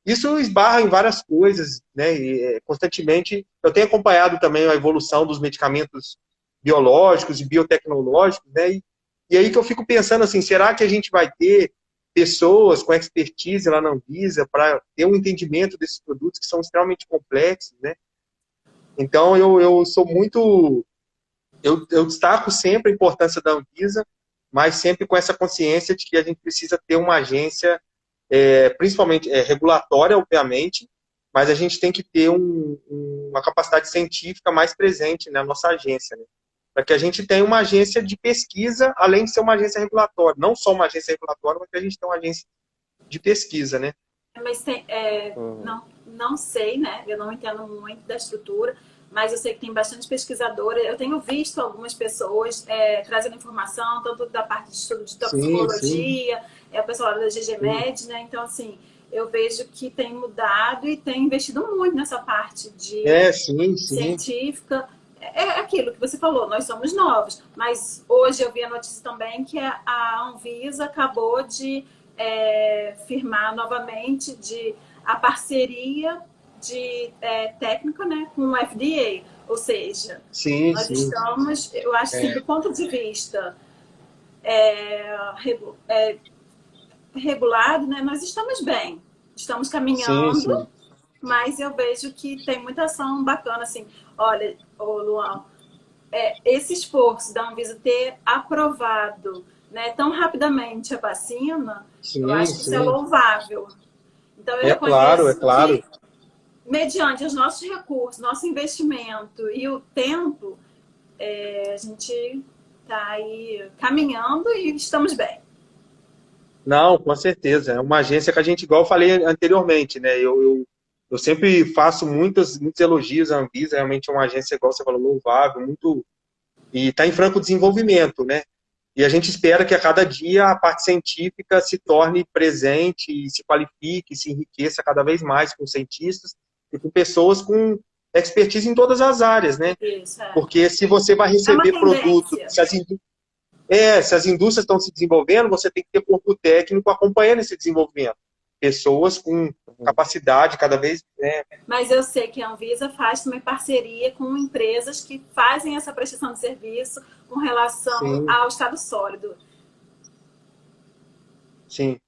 Isso esbarra em várias coisas, né? E, constantemente, eu tenho acompanhado também a evolução dos medicamentos biológicos e biotecnológicos, né? E aí que eu fico pensando assim, será que a gente vai ter pessoas com expertise lá na Anvisa para ter um entendimento desses produtos que são extremamente complexos, né? Então, eu sou muito... Eu destaco sempre a importância da Anvisa, mas sempre com essa consciência de que a gente precisa ter uma agência, principalmente regulatória, obviamente, mas a gente tem que ter uma capacidade científica mais presente na nossa agência, né? Para que a gente tenha uma agência de pesquisa, além de ser uma agência regulatória. Não só uma agência regulatória, mas que a gente tenha uma agência de pesquisa, né? Mas não sei, né? Eu não entendo muito da estrutura, mas eu sei que tem bastante pesquisadora. Eu tenho visto algumas pessoas trazendo informação, tanto da parte de estudo de toxicologia, o pessoal da GGMed, né? Então, assim, eu vejo que tem mudado e tem investido muito nessa parte de científica. É aquilo que você falou, nós somos novos, mas hoje eu vi a notícia também que a Anvisa acabou de firmar novamente a parceria técnica, né, com o FDA, ou seja, nós estamos, eu acho que do ponto de vista regulado, né, nós estamos bem, estamos caminhando, mas eu vejo que tem muita ação bacana, assim, olha, Luan, esse esforço da Anvisa ter aprovado, né, tão rapidamente a vacina, eu acho que isso é louvável. Então, eu reconheço que, mediante os nossos recursos, nosso investimento e o tempo, a gente está aí caminhando e estamos bem. Não, com certeza. É uma agência que a gente, igual eu falei anteriormente, né? Eu sempre faço muitos elogios à Anvisa, realmente é uma agência, igual você falou, louvável, e está em franco desenvolvimento, né? E a gente espera que a cada dia a parte científica se torne presente e se qualifique, se enriqueça cada vez mais com cientistas e com pessoas com expertise em todas as áreas, né? Isso, Porque se você vai receber produto, se as indústrias estão se desenvolvendo, você tem que ter corpo técnico acompanhando esse desenvolvimento. Pessoas com capacidade cada vez... Mas eu sei que a Anvisa faz também parceria com empresas que fazem essa prestação de serviço com relação ao estado sólido. Sim.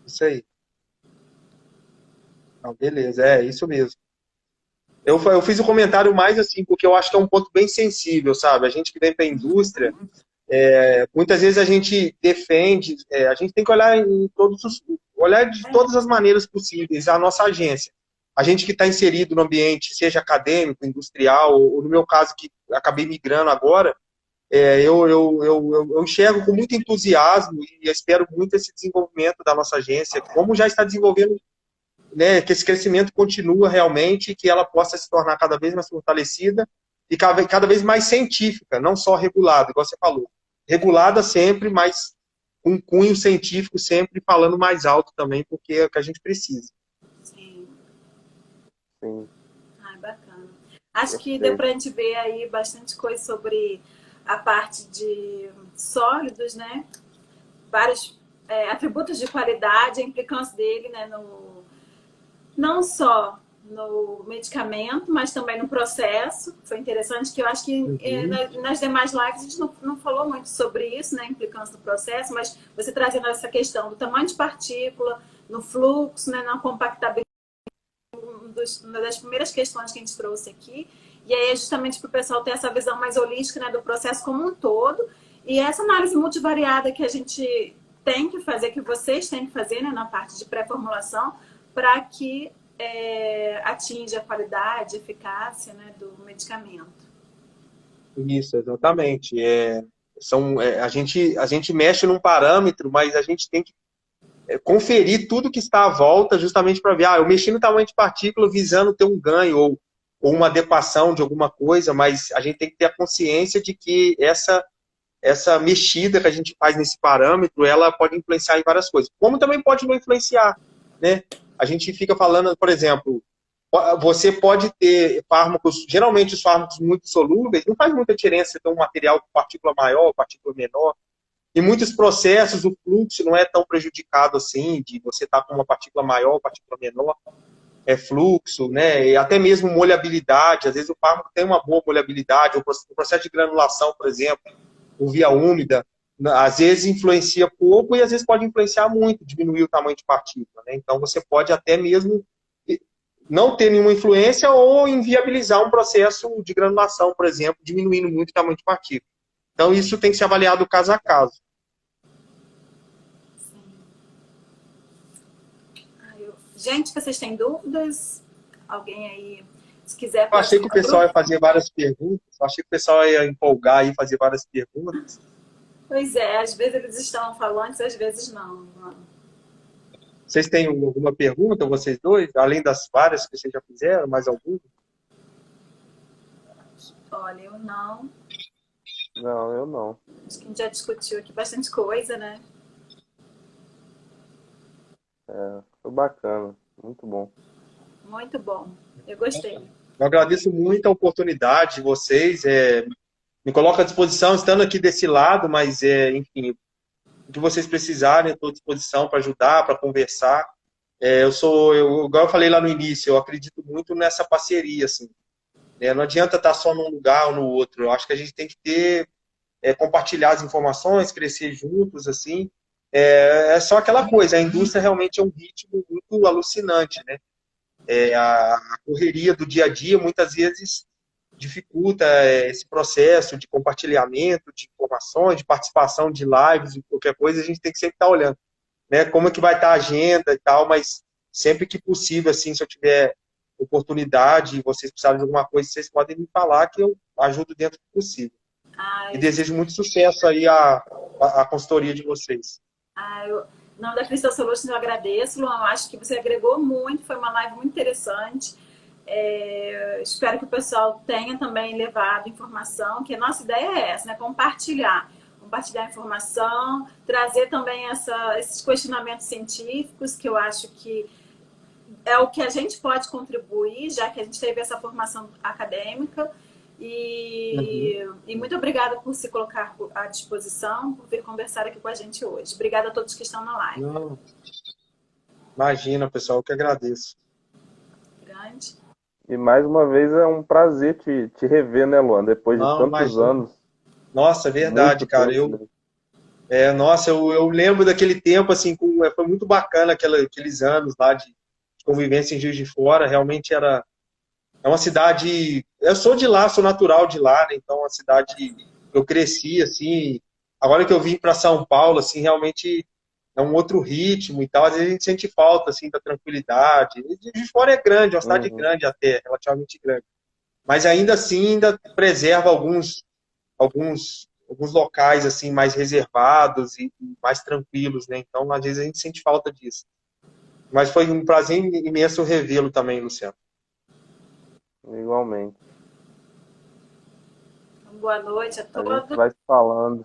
Isso aí. Não, beleza, é isso mesmo. Eu fiz o comentário mais assim, porque eu acho que é um ponto bem sensível, sabe? A gente que vem para a indústria, muitas vezes a gente defende, a gente tem que olhar olhar de todas as maneiras possíveis a nossa agência. A gente que está inserido no ambiente, seja acadêmico, industrial, ou no meu caso, que acabei migrando agora, eu enxergo com muito entusiasmo e espero muito esse desenvolvimento da nossa agência, como já está desenvolvendo né, que esse crescimento continua realmente, que ela possa se tornar cada vez mais fortalecida e cada vez mais científica, não só regulada, igual você falou. Regulada sempre, mas com um cunho científico sempre falando mais alto também, porque é o que a gente precisa. Sim. Sim. Ah, bacana. Acho que deu para a gente ver aí bastante coisa sobre a parte de sólidos, né? Vários atributos de qualidade, a implicância dele, né? Não só no medicamento, mas também no processo. Foi interessante que eu acho que nas demais lives a gente não falou muito sobre isso, né? A implicância do processo, mas você trazendo essa questão do tamanho de partícula, no fluxo, né? Na compactabilidade, uma das primeiras questões que a gente trouxe aqui. E aí é justamente para o pessoal ter essa visão mais holística, né, do processo como um todo. E essa análise multivariada que a gente tem que fazer, que vocês têm que fazer, né, na parte de pré-formulação, para que atinja a qualidade, a eficácia, né, do medicamento. Isso, exatamente. A gente mexe num parâmetro, mas a gente tem que conferir tudo que está à volta justamente para ver, eu mexi no tamanho de partícula visando ter um ganho ou uma adequação de alguma coisa, mas a gente tem que ter a consciência de que essa mexida que a gente faz nesse parâmetro, ela pode influenciar em várias coisas. Como também pode não influenciar, né? A gente fica falando, por exemplo, você pode ter fármacos, geralmente os fármacos muito solúveis, não faz muita diferença você ter um material com partícula maior ou partícula menor. Em muitos processos, o fluxo não é tão prejudicado assim, de você estar com uma partícula maior ou partícula menor. Fluxo, né? E até mesmo molhabilidade. Às vezes o fármaco tem uma boa molhabilidade, o processo de granulação, por exemplo, por via úmida, às vezes influencia pouco e às vezes pode influenciar muito, diminuir o tamanho de partícula, né? Então você pode até mesmo não ter nenhuma influência ou inviabilizar um processo de granulação, por exemplo, diminuindo muito o tamanho de partícula. Então isso tem que ser avaliado caso a caso. Gente, vocês têm dúvidas? Alguém aí, se quiser... Eu achei que o pessoal ia fazer várias perguntas. Eu achei que o pessoal ia empolgar e fazer várias perguntas. Pois é, às vezes eles estão falantes, às vezes não. Vocês têm alguma pergunta, vocês dois? Além das várias que vocês já fizeram, mais alguma? Olha, eu não. Não, eu não. Acho que a gente já discutiu aqui bastante coisa, né? Foi bacana. Muito bom. Muito bom. Eu gostei. Eu agradeço muito a oportunidade de vocês. Me coloco à disposição, estando aqui desse lado, mas, enfim, o que vocês precisarem, eu estou à disposição para ajudar, para conversar. Igual eu falei lá no início, eu acredito muito nessa parceria, assim. Não adianta estar só num lugar ou no outro. Eu acho que a gente tem que compartilhar as informações, crescer juntos, assim. É só aquela coisa, a indústria realmente é um ritmo muito alucinante, né? A correria do dia a dia muitas vezes dificulta esse processo de compartilhamento de informações, de participação de lives, de qualquer coisa, a gente tem que sempre estar olhando, né? Como é que vai estar a agenda e tal, mas sempre que possível, assim, se eu tiver oportunidade e vocês precisarem de alguma coisa, vocês podem me falar que eu ajudo dentro do possível. E desejo muito sucesso aí à consultoria de vocês. Em nome da Crystal Solutions, eu agradeço, Luan. Eu acho que você agregou muito, foi uma live muito interessante. Espero que o pessoal tenha também levado informação, que a nossa ideia é essa, né? Compartilhar informação, trazer também esses questionamentos científicos, que eu acho que é o que a gente pode contribuir, já que a gente teve essa formação acadêmica. E muito obrigada por se colocar à disposição, por vir conversar aqui com a gente hoje. Obrigada a todos que estão na live. Não. Imagina, pessoal, eu que agradeço. Grande. E mais uma vez é um prazer te rever, né, Luan? Depois de tantos anos. Nossa, é verdade, cara. Nossa, eu lembro daquele tempo, assim, foi muito bacana aqueles anos lá de convivência em Juiz de Fora. Realmente é uma cidade... Eu sou de lá, sou natural de lá, né? Então, é uma cidade... Eu cresci, assim... Agora que eu vim para São Paulo, assim, realmente é um outro ritmo e tal. Às vezes a gente sente falta, assim, da tranquilidade. Juiz de Fora é grande, é uma cidade grande até, relativamente grande. Mas ainda assim, ainda preserva alguns locais, assim, mais reservados e mais tranquilos, né? Então, às vezes a gente sente falta disso. Mas foi um prazer imenso revê-lo também, Luciano. Igualmente. Boa noite a A todos. gente vai se falando.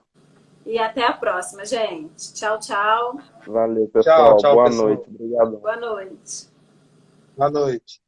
E até a próxima, gente. Tchau, tchau. Valeu, pessoal. Tchau, Boa pessoal. noite. Obrigado. Boa noite. Boa noite.